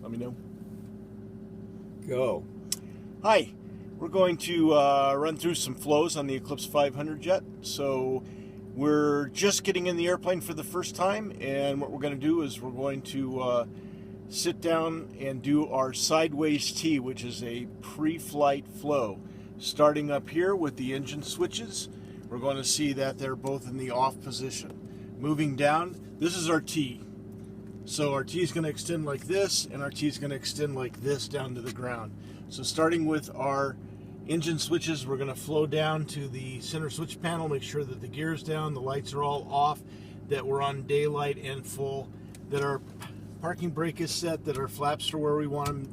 Let me know. Go. Hi, we're going to run through some flows on the Eclipse 500 jet. So we're just getting in the airplane for the first time, and what we're going to do is we're going to sit down and do our sideways T, which is a pre-flight flow. Starting up here with the engine switches, we're going to see that they're both in the off position. Moving down, this is our T. So our T is going to extend like this, and our T is going to extend like this down to the ground. So starting with our engine switches, we're going to flow down to the center switch panel, make sure that the gear is down, the lights are all off, that we're on daylight and full, that our parking brake is set, that our flaps are where we want them,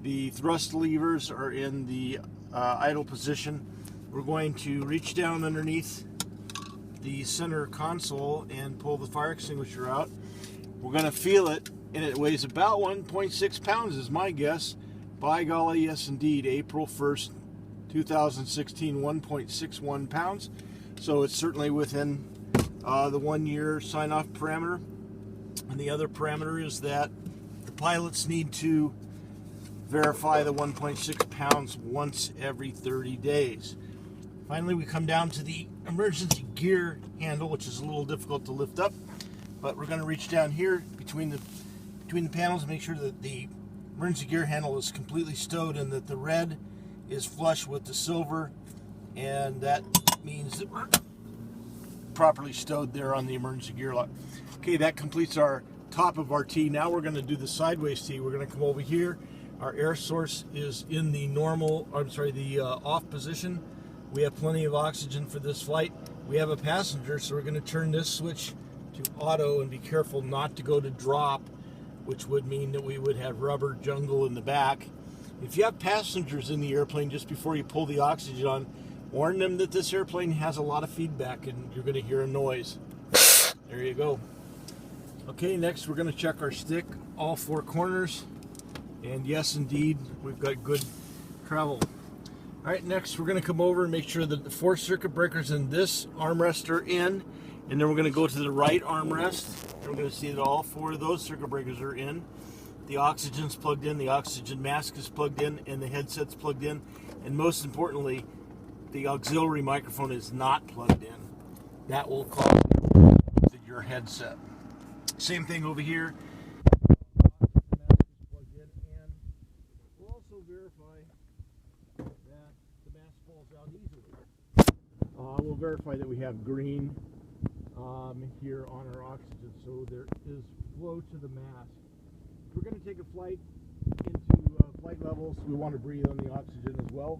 the thrust levers are in the idle position. We're going to reach down underneath the center console and pull the fire extinguisher out. We're going to feel it, and it weighs about 1.6 pounds is my guess. By golly, yes indeed, April 1st, 2016, 1.61 pounds. So it's certainly within the 1 year sign-off parameter. And the other parameter is that the pilots need to verify the 1.6 pounds once every 30 days. Finally, we come down to the emergency gear handle, which is a little difficult to lift up. But we're going to reach down here between the panels and make sure that the emergency gear handle is completely stowed and that the red is flush with the silver, and that means that we're properly stowed there on the emergency gear lock. Okay, that completes our top of our T. Now we're going to do the sideways T. We're going to come over here. Our air source is in the off position. We have plenty of oxygen for this flight. We have a passenger, so we're going to turn this switch to auto and be careful not to go to drop, which would mean that we would have rubber jungle in the back. If you have passengers in the airplane, just before you pull the oxygen on, warn them that this airplane has a lot of feedback and you're going to hear a noise. There you go. Okay, next we're going to check our stick, all four corners, and yes indeed, we've got good travel. All right, next we're going to come over and make sure that the four circuit breakers in this armrest are in, and then we're going to go to the right armrest, and we're going to see that all four of those circuit breakers are in. The oxygen's plugged in, the oxygen mask is plugged in, and the headset's plugged in, and most importantly, the auxiliary microphone is not plugged in. That will cause your headset. Same thing over here. And we'll also verify that the mask falls out easily. We'll verify that we have green here on our oxygen, so there is flow to the mask. We're going to take a flight into flight levels. We want to breathe on the oxygen as well.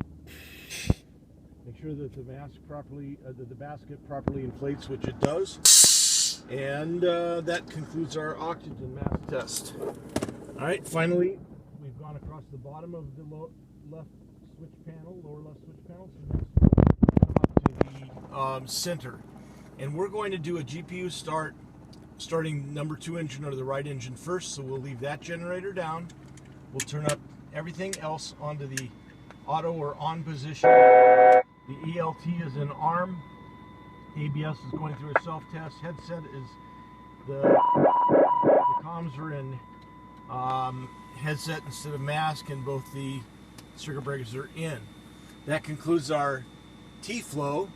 Make sure that the mask properly, that the basket properly inflates, which it does. And that concludes our oxygen mask test. All right, finally, we've gone across the bottom of the lower left switch panel, so next up to the center. And we're going to do a GPU starting number 2 engine or the right engine first, so we'll leave that generator down. We'll turn up everything else onto the auto or on position. The ELT is in arm. ABS is going through a self-test. Headset is the comms are in headset instead of mask, and both the circuit breakers are in. That concludes our T-flow.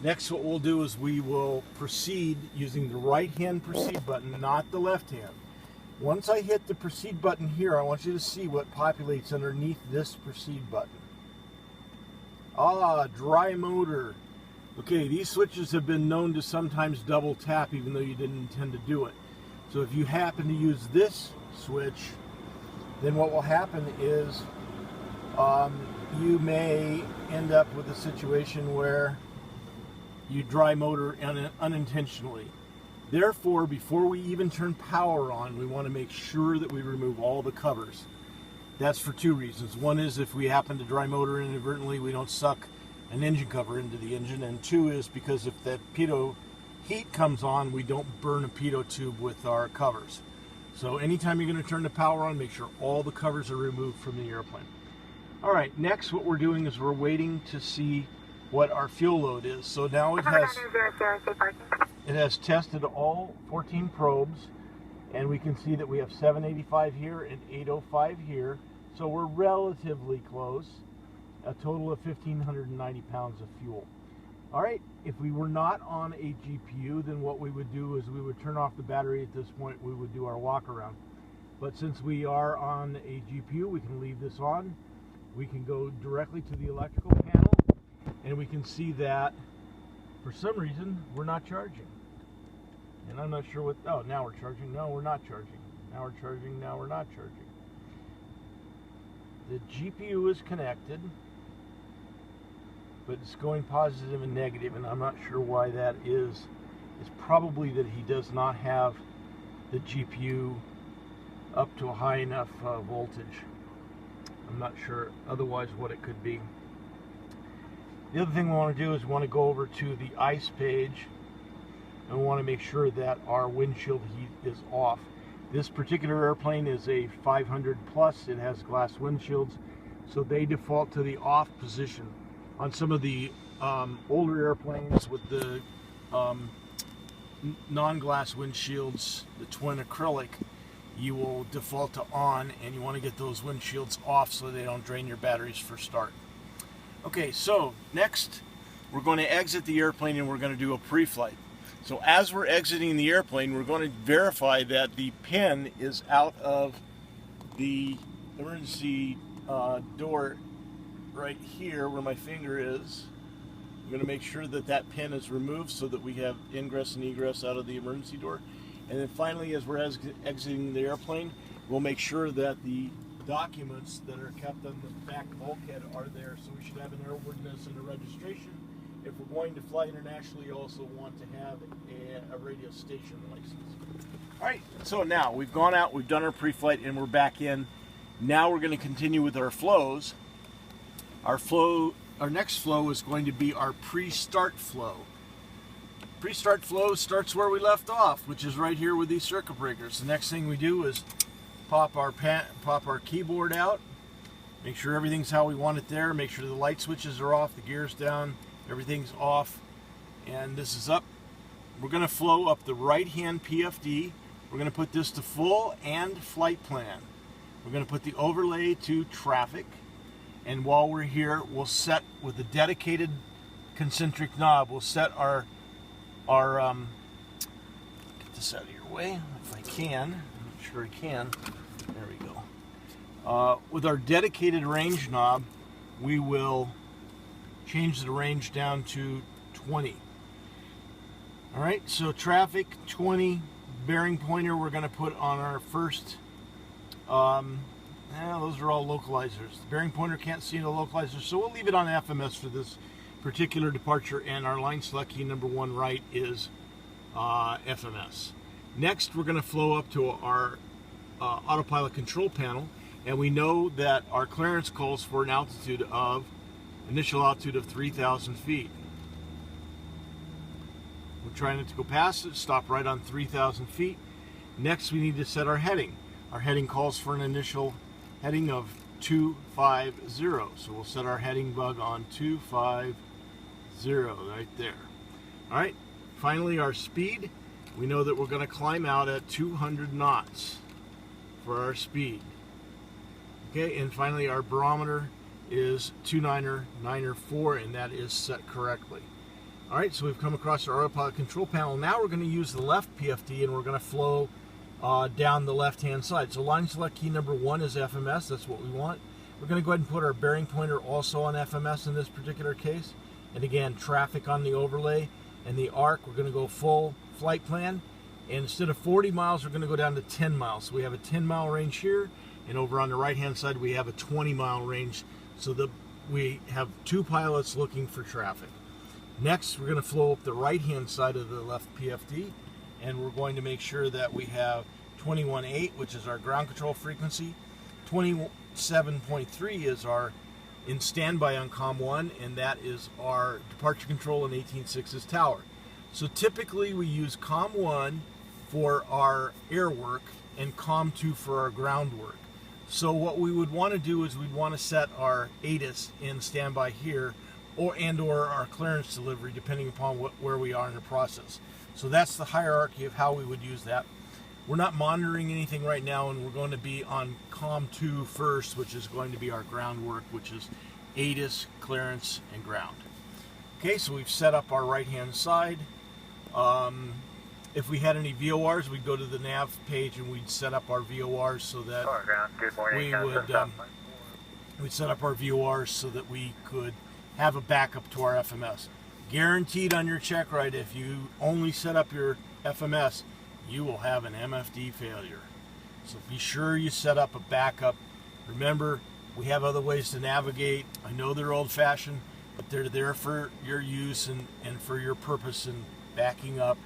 Next, what we'll do is we will proceed using the right-hand proceed button, not the left-hand. Once I hit the proceed button here, I want you to see what populates underneath this proceed button. Dry motor. Okay, these switches have been known to sometimes double tap even though you didn't intend to do it. So if you happen to use this switch, then what will happen is you may end up with a situation where you dry motor unintentionally. Therefore, before we even turn power on, we want to make sure that we remove all the covers. That's for two reasons. One is if we happen to dry motor inadvertently, we don't suck an engine cover into the engine. And two is because if that pitot heat comes on, we don't burn a pitot tube with our covers. So anytime you're going to turn the power on, make sure all the covers are removed from the airplane. All right, next what we're doing is we're waiting to see what our fuel load is. So now it has tested all 14 probes, And we can see that we have 785 here and 805 here. So we're relatively close. A total of 1,590 pounds of fuel. All right, if we were not on a GPU, then what we would do is we would turn off the battery at this point. We would do our walk around. But since we are on a GPU, we can leave this on. We can go directly to the electrical panel, and we can see that for some reason we're not charging. And I'm not sure what, oh, now we're charging. No, we're not charging. Now we're charging, now we're not charging. The GPU is connected, but it's going positive and negative, and I'm not sure why that is. It's probably that he does not have the GPU up to a high enough voltage. I'm not sure otherwise what it could be. The other thing we want to do is we want to go over to the ICE page, and we want to make sure that our windshield heat is off. This particular airplane is a 500 plus. It has glass windshields, so they default to the off position. On some of the older airplanes with the non-glass windshields, the twin acrylic, you will default to on, and you want to get those windshields off so they don't drain your batteries for start. Okay, so next we're going to exit the airplane and we're going to do a pre-flight. So as we're exiting the airplane, we're going to verify that the pin is out of the emergency door right here where my finger is. I'm going to make sure that that pin is removed so that we have ingress and egress out of the emergency door. And then finally, as we're exiting the airplane, we'll make sure that the documents that are kept on the back bulkhead are there. So we should have an airworthiness and a registration. If we're going to fly internationally, you also want to have a radio station license. All right, so now we've gone out, we've done our pre-flight, and we're back in. Now we're going to continue with our flows. Our next flow is going to be our pre-start flow. Pre-start flow starts where we left off, which is right here with these circuit breakers. The next thing we do is pop our keyboard out, make sure everything's how we want it there, make sure the light switches are off, the gear's down, everything's off, and this is up. We're going to flow up the right-hand PFD. We're going to put this to full and flight plan. We're going to put the overlay to traffic, and while we're here, we'll set with the dedicated concentric knob, we'll set our get this out of your way if I can. I'm not sure I can. There we go. With our dedicated range knob, we will change the range down to 20. All right, so traffic 20, bearing pointer we're going to put on our first. Those are all localizers. The bearing pointer can't see the localizer, so we'll leave it on FMS for this particular departure, and our line select key number 1 right is FMS. Next, we're going to flow up to our autopilot control panel, and we know that our clearance calls for an initial altitude of 3,000 feet. We're trying not to go past it, stop right on 3,000 feet. Next, we need to set our heading. Our heading calls for an initial heading of 250, so we'll set our heading bug on 250 right there. All right, finally our speed. We know that we're going to climb out at 200 knots for our speed. Okay, and finally our barometer is 294, and that is set correctly. All right, so we've come across our autopilot control panel. Now we're going to use the left PFD, and we're going to flow down the left-hand side. So line select key number 1 is FMS. That's what we want. We're going to go ahead and put our bearing pointer also on FMS in this particular case. And again, traffic on the overlay. And the arc, we're going to go full flight plan. And instead of 40 miles, we're going to go down to 10 miles. So we have a 10-mile range here. And over on the right-hand side, we have a 20-mile range. So that we have 2 pilots looking for traffic. Next, we're going to flow up the right-hand side of the left PFD. And we're going to make sure that we have 21.8, which is our ground control frequency. 27.3 is our in standby on COM 1, and that is our departure control in 18.6's tower. So typically we use COM 1 for our air work and COM 2 for our ground work. So what we would want to do is we'd want to set our ATIS in standby here, or our clearance delivery, depending upon where we are in the process. So that's the hierarchy of how we would use that. we're not monitoring anything right now, and we're going to be on COM 2 first, which is going to be our groundwork, which is ATIS, clearance, and ground. Okay, so we've set up our right-hand side. If we had any VORs, we'd go to the nav page and we'd set up our VORs so that we'd set up our VORs so that we could have a backup to our FMS. Guaranteed on your check ride, if you only set up your FMS, you will have an MFD failure. So be sure you set up a backup. Remember, we have other ways to navigate. I know they're old-fashioned, but they're there for your use and for your purpose in backing up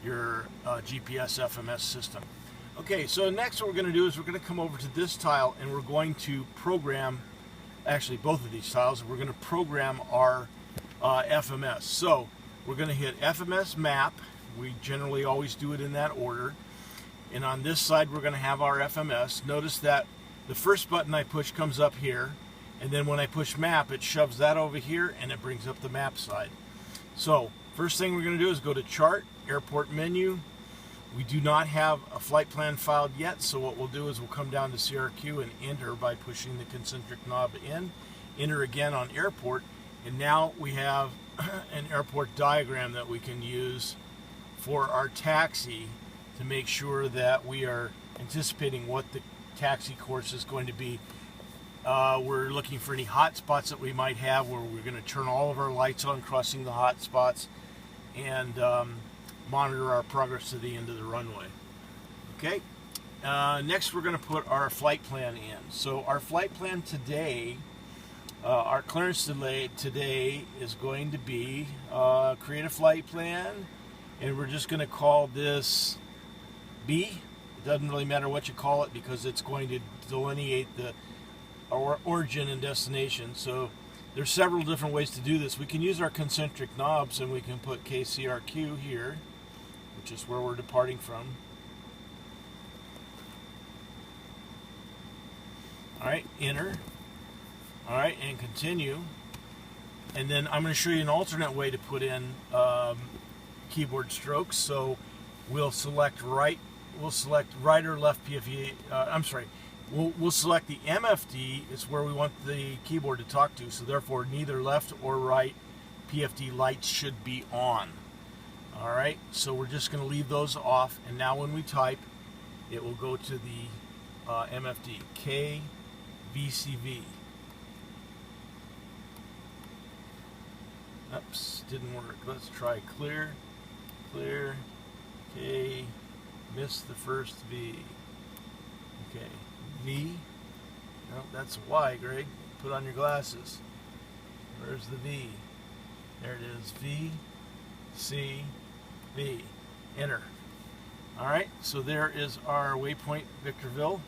your GPS FMS system. Okay, so next what we're going to do is we're going to come over to this tile and we're going to program, actually both of these tiles, we're going to program our FMS. So we're going to hit FMS map. We generally always do it in that order. And on this side we're going to have our FMS. Notice that the first button I push comes up here, and then when I push map it shoves that over here and it brings up the map side. So first thing we're going to do is go to chart, airport menu. We do not have a flight plan filed yet, so what we'll do is we'll come down to CRQ and enter by pushing the concentric knob in. Enter again on airport, and now we have an airport diagram that we can use for our taxi to make sure that we are anticipating what the taxi course is going to be. We're looking for any hot spots that we might have where we're going to turn all of our lights on crossing the hot spots and monitor our progress to the end of the runway. Okay, next we're going to put our flight plan in. So our flight plan today, our clearance delay today is going to be create a flight plan, and we're just going to call this B. It doesn't really matter what you call it because it's going to delineate the origin and destination. So there's several different ways to do this. We can use our concentric knobs and we can put KCRQ here, which is where we're departing from. Alright, enter. Alright, and continue. And then I'm going to show you an alternate way to put in keyboard strokes. So we'll select right or left PFE, We'll select the MFD, it's where we want the keyboard to talk to, so therefore neither left or right PFD lights should be on. Alright, so we're just going to leave those off, and now when we type, it will go to the MFD, KVCV. Oops, didn't work. Let's try clear, K, missed the first V. Okay. V. No, that's a Y, Greg. Put on your glasses. Where's the V? There it is. V, C, V. Enter. Alright, so there is our waypoint, Victorville.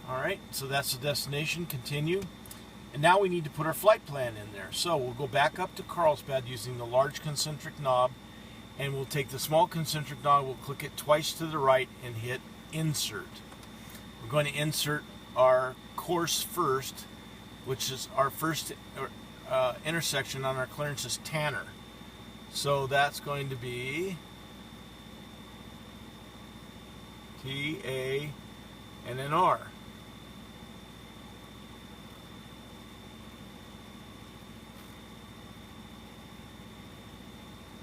Alright, so that's the destination. Continue. And now we need to put our flight plan in there. So we'll go back up to Carlsbad using the large concentric knob, and we'll take the small concentric knob, we'll click it twice to the right and hit insert. We're going to insert our course first, which is our first intersection on our clearance is Tanner. So that's going to be T, A, and an R.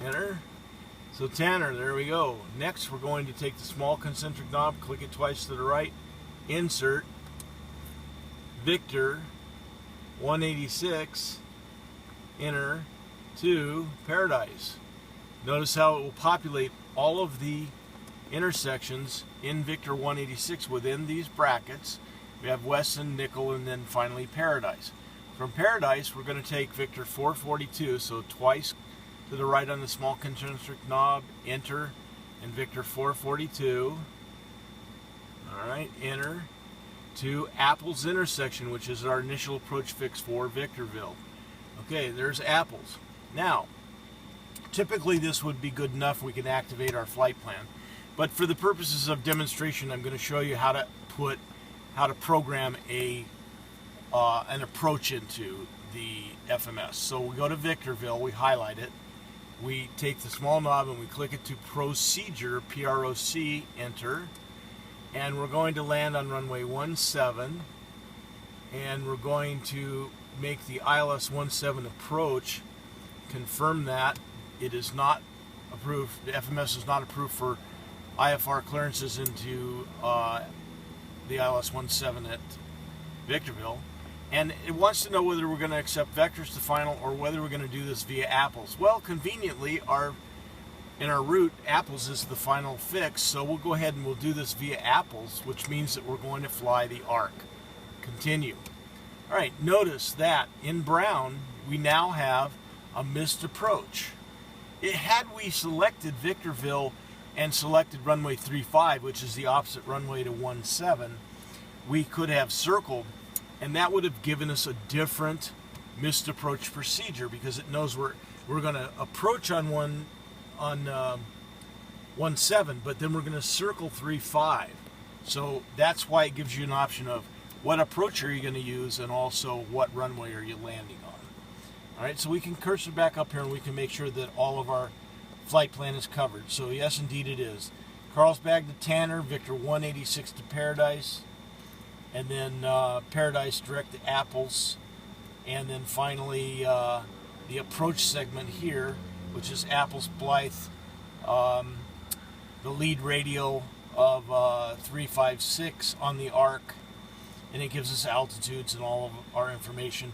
Enter. So Tanner, there we go. Next we're going to take the small concentric knob, click it twice to the right, insert, Victor, 186, enter, to Paradise. Notice how it will populate all of the intersections in Victor 186 within these brackets. We have Wesson, Nickel, and then finally Paradise. From Paradise we're going to take Victor 442, so twice to the right on the small concentric knob, enter, and Victor 442. Alright, enter, to Apples intersection, which is our initial approach fix for Victorville. Okay, there's Apples. Now, typically this would be good enough, we can activate our flight plan. But for the purposes of demonstration, I'm going to show you how to program an approach into the FMS. So we go to Victorville, we highlight it, we take the small knob and we click it to procedure, PROC, enter, and we're going to land on runway 17, and we're going to make the ILS 17 approach, confirm that it is not approved, the FMS is not approved for IFR clearances into the ILS 17 at Victorville, and it wants to know whether we're going to accept vectors to final or whether we're going to do this via Apples. Well, conveniently, in our route, Apples is the final fix, so we'll go ahead and we'll do this via Apples, which means that we're going to fly the ARC. Continue. All right, notice that in brown, we now have a missed approach. Had we selected Victorville and selected runway 35, which is the opposite runway to 17, we could have circled, and that would have given us a different missed approach procedure, because it knows we're going to approach on 17, but then we're going to circle 35. So that's why it gives you an option of what approach are you going to use, and also what runway are you landing on. All right, so we can cursor back up here and we can make sure that all of our flight plan is covered. So yes, indeed it is. Carlsbad to Tanner, Victor 186 to Paradise, and then Paradise direct to Apples, and then finally the approach segment here, which is Apples Blythe, the lead radio of 356 on the ARC, and it gives us altitudes and all of our information.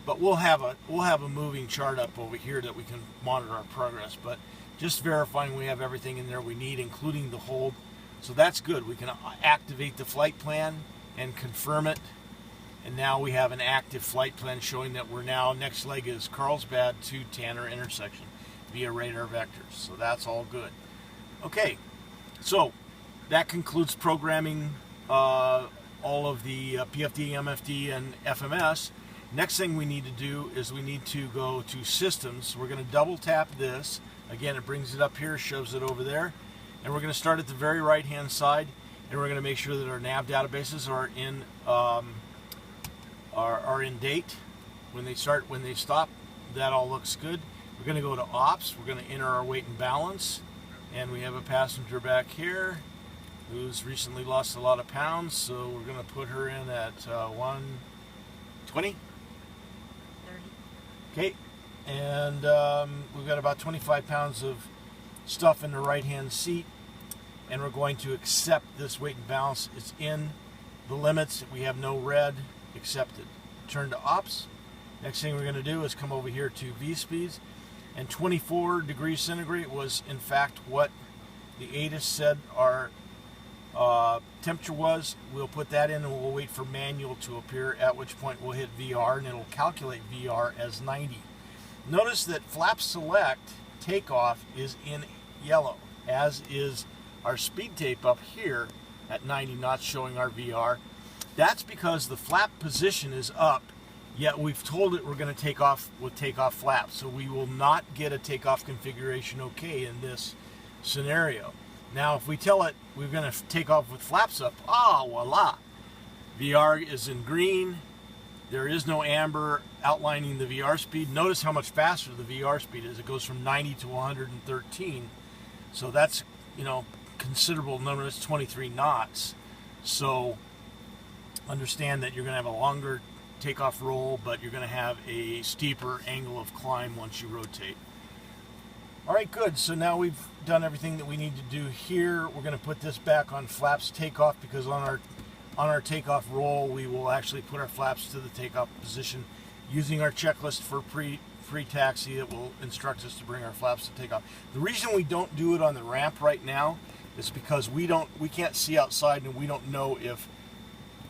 But we'll have a moving chart up over here that we can monitor our progress. But just verifying we have everything in there we need, including the hold. So that's good. We can activate the flight plan and confirm it. And now we have an active flight plan showing that we're now, next leg is Carlsbad to Tanner intersection via radar vectors. So that's all good. Okay, so that concludes programming all of the PFD, MFD, and FMS. Next thing we need to do is we need to go to Systems. We're going to double tap this. Again, it brings it up here, shows it over there. And we're going to start at the very right-hand side, and we're going to make sure that our nav databases are in date. When they stop, that all looks good. We're going to go to Ops. We're going to enter our weight and balance. And we have a passenger back here who's recently lost a lot of pounds, so we're going to put her in at 120. Okay, and we've got about 25 pounds of stuff in the right-hand seat, and we're going to accept this weight and balance. It's in the limits. We have no red. Accepted. Turn to Ops. Next thing we're going to do is come over here to V-speeds, and 24 degrees centigrade was in fact what the ATIS said our temperature was. We'll put that in and we'll wait for manual to appear, at which point we'll hit VR and it'll calculate VR as 90. Notice that flap select takeoff is in yellow, as is our speed tape up here at 90 knots showing our VR. That's because the flap position is up, yet we've told it we're going to take off with takeoff flaps, so we will not get a takeoff configuration okay in this scenario. Now, if we tell it we're going to take off with flaps up, voila! VR is in green. There is no amber outlining the VR speed. Notice how much faster the VR speed is. It goes from 90 to 113. So that's, considerable number. It's 23 knots. So understand that you're going to have a longer takeoff roll, but you're going to have a steeper angle of climb once you rotate. All right, good. So now we've done everything that we need to do here. We're going to put this back on flaps takeoff, because on our takeoff roll, we will actually put our flaps to the takeoff position using our checklist for pre-taxi that will instruct us to bring our flaps to takeoff. The reason we don't do it on the ramp right now is because we can't see outside, and we don't know if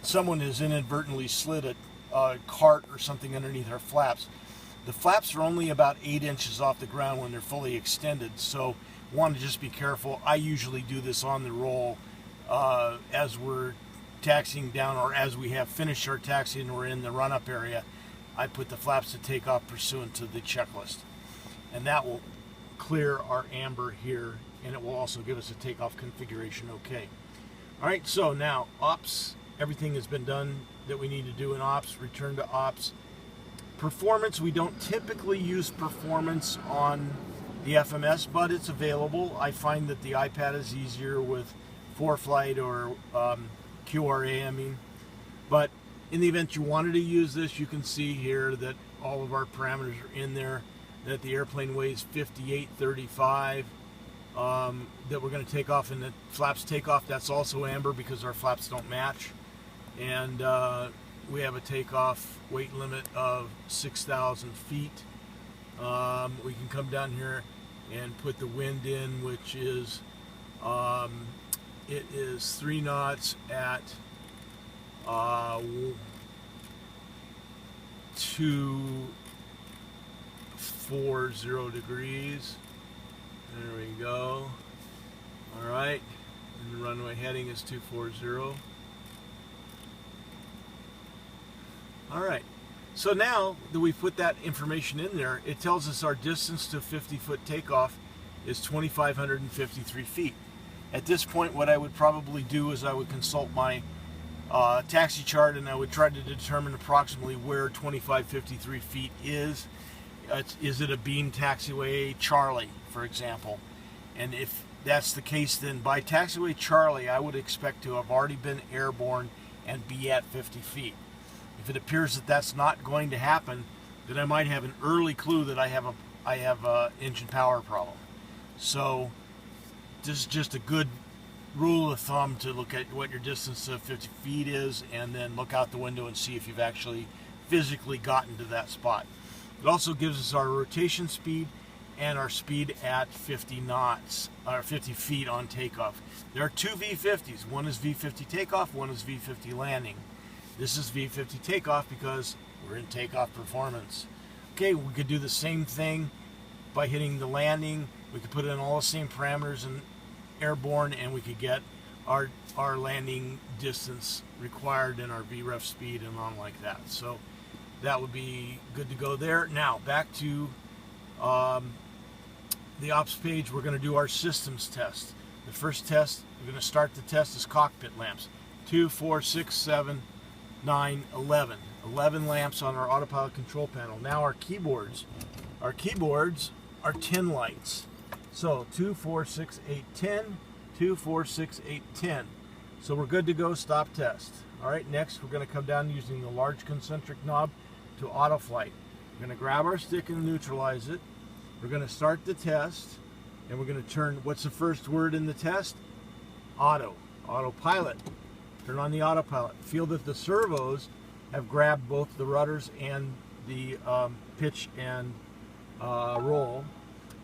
someone has inadvertently slid a cart or something underneath our flaps. The flaps are only about 8 inches off the ground when they're fully extended, so want to just be careful. I usually do this on the roll as we're taxiing down, or as we have finished our taxi and we're in the run-up area. I put the flaps to take off pursuant to the checklist, and that will clear our amber here, and it will also give us a takeoff configuration okay. All right, so now Ops, everything has been done that we need to do in Ops. Return to Ops. Performance, we don't typically use performance on the FMS, but it's available. I find that the iPad is easier with ForeFlight or QRA, I mean. But in the event you wanted to use this, you can see here that all of our parameters are in there, that the airplane weighs 5835, that we're going to take off, and the flaps takeoff, that's also amber because our flaps don't match. And we have a takeoff weight limit of 6,000 feet. We can come down here and put the wind in, which is it is 3 knots at 240 degrees. There we go. All right, and the runway heading is 240. All right, so now that we put that information in there, it tells us our distance to 50-foot takeoff is 2,553 feet. At this point, what I would probably do is I would consult my taxi chart, and I would try to determine approximately where 2,553 feet is. Is it a beam taxiway Charlie, for example? And if that's the case, then by taxiway Charlie, I would expect to have already been airborne and be at 50 feet. If it appears that that's not going to happen, then I might have an early clue that I have a engine power problem. So this is just a good rule of thumb to look at what your distance to 50 feet is, and then look out the window and see if you've actually physically gotten to that spot. It also gives us our rotation speed and our speed at 50 knots, or 50 feet on takeoff. There are two V50s. One is V50 takeoff, one is V50 landing. This is V50 takeoff because we're in takeoff performance. Okay, we could do the same thing by hitting the landing. We could put in all the same parameters in airborne, and we could get our landing distance required and our VREF speed and on like that. So that would be good to go there. Now back to the ops page. We're going to do our systems test. The first test, we're going to start the test as cockpit lamps. 2, 4, 6, 7, 9, 11. 11 lamps on our autopilot control panel. Now our keyboards are 10 lights. So 2, 4, 6, 8, 10. 2, 4, 6, 8, 10. So we're good to go. Stop test. All right, next we're going to come down using the large concentric knob to auto flight. We're going to grab our stick and neutralize it. We're going to start the test, and we're going to turn, what's the first word in the test? Auto. Autopilot. Turn on the autopilot. Feel that the servos have grabbed both the rudders and the pitch and roll.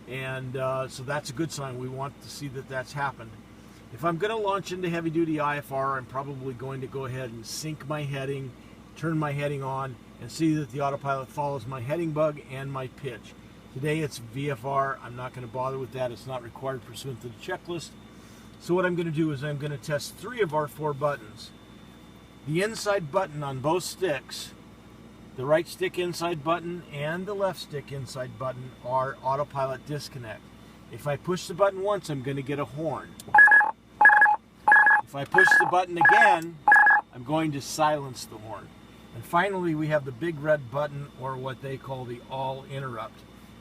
And so that's a good sign. We want to see that that's happened. If I'm going to launch into heavy-duty IFR, I'm probably going to go ahead and sync my heading, turn my heading on, and see that the autopilot follows my heading bug and my pitch. Today it's VFR. I'm not going to bother with that. It's not required pursuant to the checklist. So what I'm going to do is I'm going to test 3 of our 4 buttons. The inside button on both sticks, the right stick inside button and the left stick inside button, are autopilot disconnect. If I push the button once, I'm going to get a horn. If I push the button again, I'm going to silence the horn. And finally, we have the big red button, or what they call the all interrupt.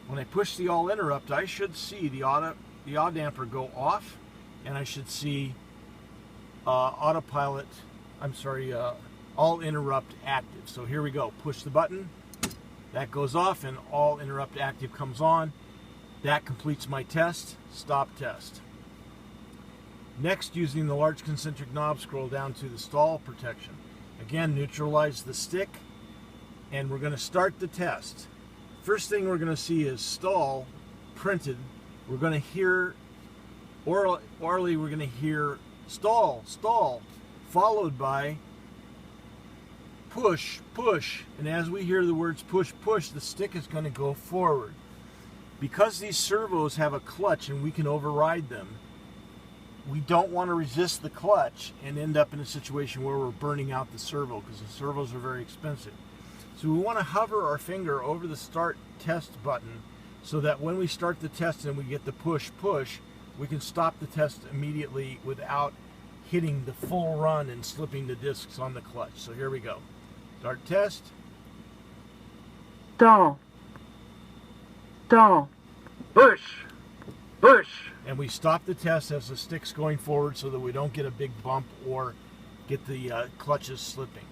When I push the all interrupt, I should see the odd damper go off, and I should see all interrupt active. So here we go. Push the button. That goes off, and all interrupt active comes on. That completes my test. Stop test. Next, using the large concentric knob, scroll down to the stall protection. Again, neutralize the stick, and we're going to start the test. First thing we're going to see is stall printed. We're going to hear, orally we're going to hear stall, stall, followed by push, push. And as we hear the words push, push, the stick is going to go forward. Because these servos have a clutch and we can override them, we don't want to resist the clutch and end up in a situation where we're burning out the servo, because the servos are very expensive. So we want to hover our finger over the start test button so that when we start the test and we get the push, push, we can stop the test immediately without hitting the full run and slipping the discs on the clutch. So here we go. Start test. Stall. Stall. Push. Push. And we stop the test as the stick's going forward so that we don't get a big bump or get the clutches slipping.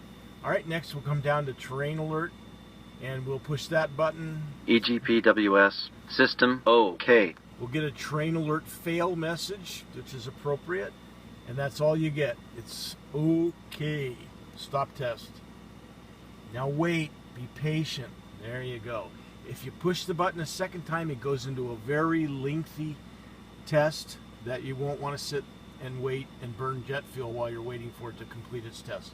All right, next we'll come down to terrain alert, and we'll push that button. EGPWS system OK. We'll get a terrain alert fail message, which is appropriate, and that's all you get. It's OK. Stop test. Now wait, be patient. There you go. If you push the button a second time, it goes into a very lengthy test that you won't want to sit and wait and burn jet fuel while you're waiting for it to complete its test.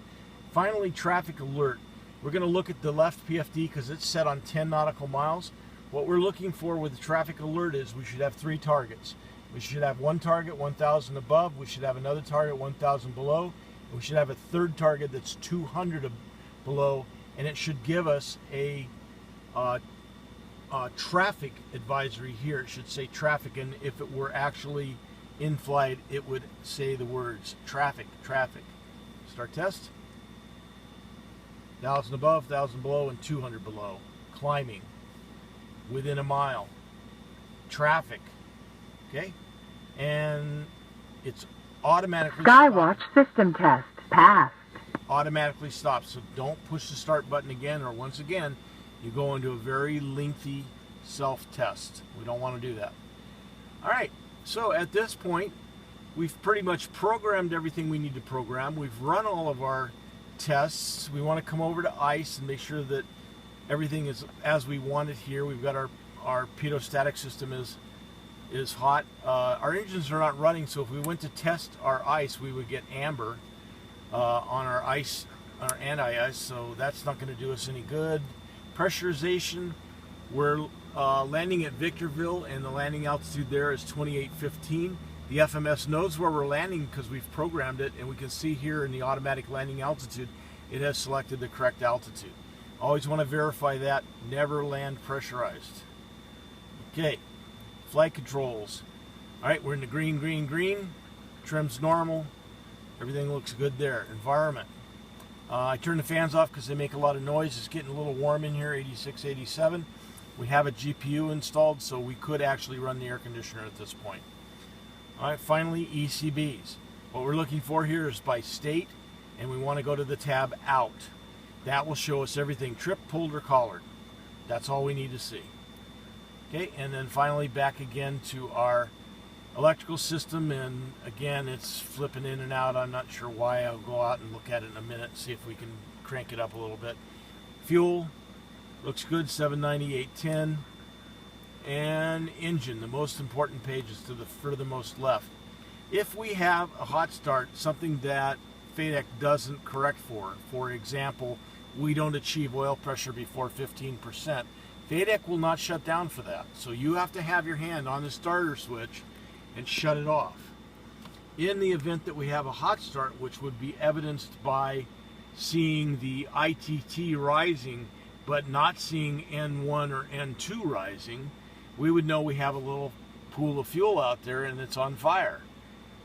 Finally, traffic alert. We're going to look at the left PFD because it's set on 10 nautical miles. What we're looking for with the traffic alert is we should have 3 targets. We should have one target 1,000 above, we should have another target 1,000 below, and we should have a third target that's 200 below, and it should give us a traffic advisory here. It should say traffic, and if it were actually in flight, it would say the words traffic, traffic. Start test. 1,000 above, 1,000 below, and 200 below. Climbing. Within a mile. Traffic. Okay? And it's automatically Skywatch system test passed. Automatically stops. So don't push the start button again, or once again, you go into a very lengthy self-test. We don't want to do that. All right, so at this point, we've pretty much programmed everything we need to program. We've run all of our tests. We want to come over to ICE and make sure that everything is as we want it here. We've got our pitot-static system is hot. Our engines are not running, so if we went to test our ICE, we would get amber on our ICE, our anti-ice, so that's not going to do us any good. Pressurization, we're landing at Victorville, and the landing altitude there is 2815. The FMS knows where we're landing because we've programmed it, and we can see here in the automatic landing altitude, it has selected the correct altitude. Always want to verify that. Never land pressurized. Okay, flight controls. All right, we're in the green, green, green. Trim's normal. Everything looks good there. Environment. I turned the fans off because they make a lot of noise. It's getting a little warm in here, 86, 87. We have a GPU installed, so we could actually run the air conditioner at this point. All right, finally, ECBs. What we're looking for here is by state, and we want to go to the tab Out. That will show us everything, tripped, pulled, or collared. That's all we need to see. Okay, and then finally back again to our electrical system, and again it's flipping in and out. I'm not sure why. I'll go out and look at it in a minute and see if we can crank it up a little bit. Fuel looks good, 798.10. And engine, the most important page is to the furthermost left. If we have a hot start, something that FADEC doesn't correct for example, we don't achieve oil pressure before 15%, FADEC will not shut down for that. So you have to have your hand on the starter switch and shut it off. In the event that we have a hot start, which would be evidenced by seeing the ITT rising but not seeing N1 or N2 rising, we would know we have a little pool of fuel out there and it's on fire.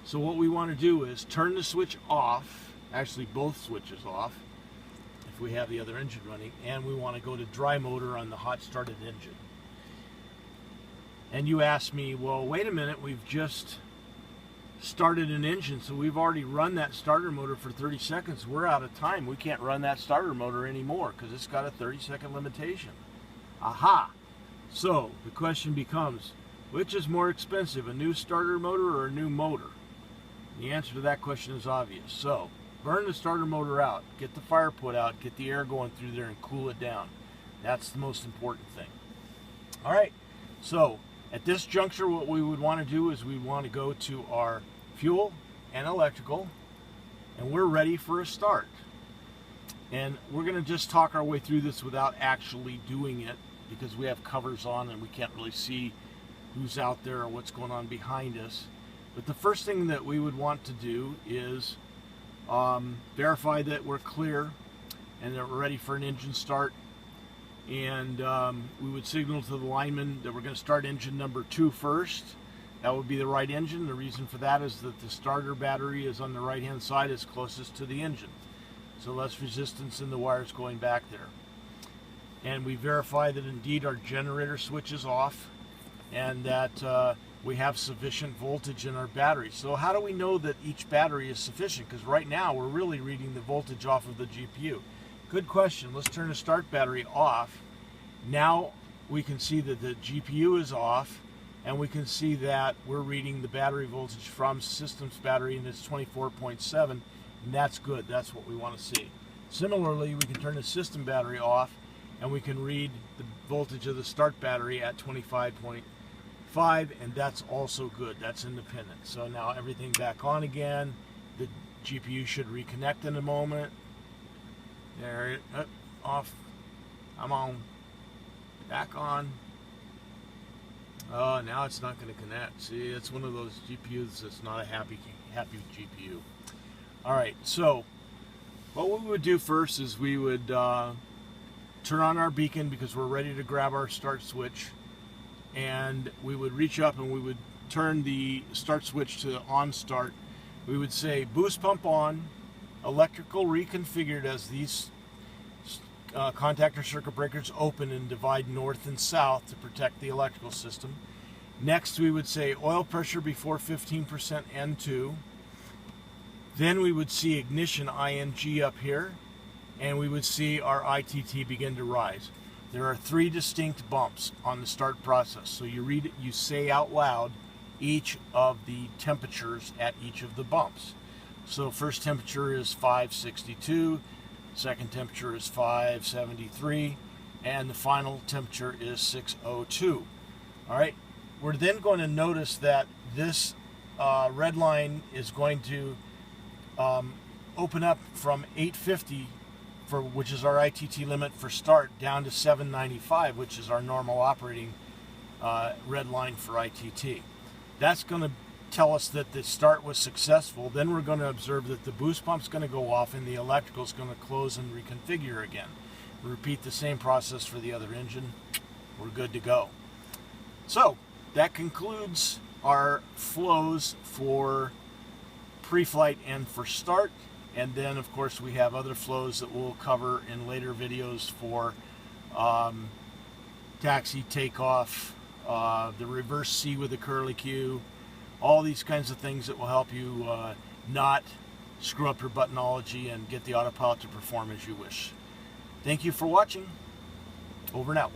So what we want to do is turn the switch off, actually both switches off, if we have the other engine running, and we want to go to dry motor on the hot started engine. And you ask me, well, wait a minute, we've just started an engine, so we've already run that starter motor for 30 seconds. We're out of time. We can't run that starter motor anymore because it's got a 30-second limitation. Aha! So the question becomes, which is more expensive, a new starter motor or a new motor? The answer to that question is obvious. So burn the starter motor out, get the fire put out, get the air going through there and cool it down. That's the most important thing. All right, so at this juncture, what we would want to do is we want to go to our fuel and electrical, and we're ready for a start. And we're going to just talk our way through this without actually doing it because we have covers on and we can't really see who's out there or what's going on behind us. But the first thing that we would want to do is verify that we're clear and that we're ready for an engine start. And we would signal to the lineman that we're going to start engine number 2 first. That would be the right engine. The reason for that is that the starter battery is on the right hand side, as closest to the engine, so less resistance in the wires going back there. And we verify that indeed our generator switch is off and that we have sufficient voltage in our battery. So how do we know that each battery is sufficient? Because right now we're really reading the voltage off of the GPU. Good question. Let's turn the start battery off. Now we can see that the GPU is off, and we can see that we're reading the battery voltage from system's battery, and it's 24.7, and that's good. That's what we want to see. Similarly, we can turn the system battery off, and we can read the voltage of the start battery at 25.5, and that's also good. That's independent. So now everything back on again. The GPU should reconnect in a moment. There, off. I'm on. Back on. Oh, now it's not going to connect. See, it's one of those GPUs that's not a happy GPU. All right, so what we would do first is we would turn on our beacon because we're ready to grab our start switch, and we would reach up and we would turn the start switch to on start. We would say boost pump on, electrical reconfigured as these contactor circuit breakers open and divide north and south to protect the electrical system. Next, we would say oil pressure before 15% N2. Then we would see ignition ING up here, and we would see our ITT begin to rise. There are 3 distinct bumps on the start process. So you read it, you say out loud each of the temperatures at each of the bumps. So first temperature is 562. Second temperature is 573, and the final temperature is 602. All right, we're then going to notice that this red line is going to open up from 850, which is our ITT limit for start, down to 795, which is our normal operating red line for ITT. That's going to tell us that the start was successful. Then we're going to observe that the boost pump's going to go off and the electrical is going to close and reconfigure again. Repeat the same process for the other engine. We're good to go. So that concludes our flows for pre-flight and for start, and then of course we have other flows that we'll cover in later videos for taxi, takeoff, the reverse C with the curly Q, all these kinds of things that will help you not screw up your buttonology and get the autopilot to perform as you wish. Thank you for watching. Over and out.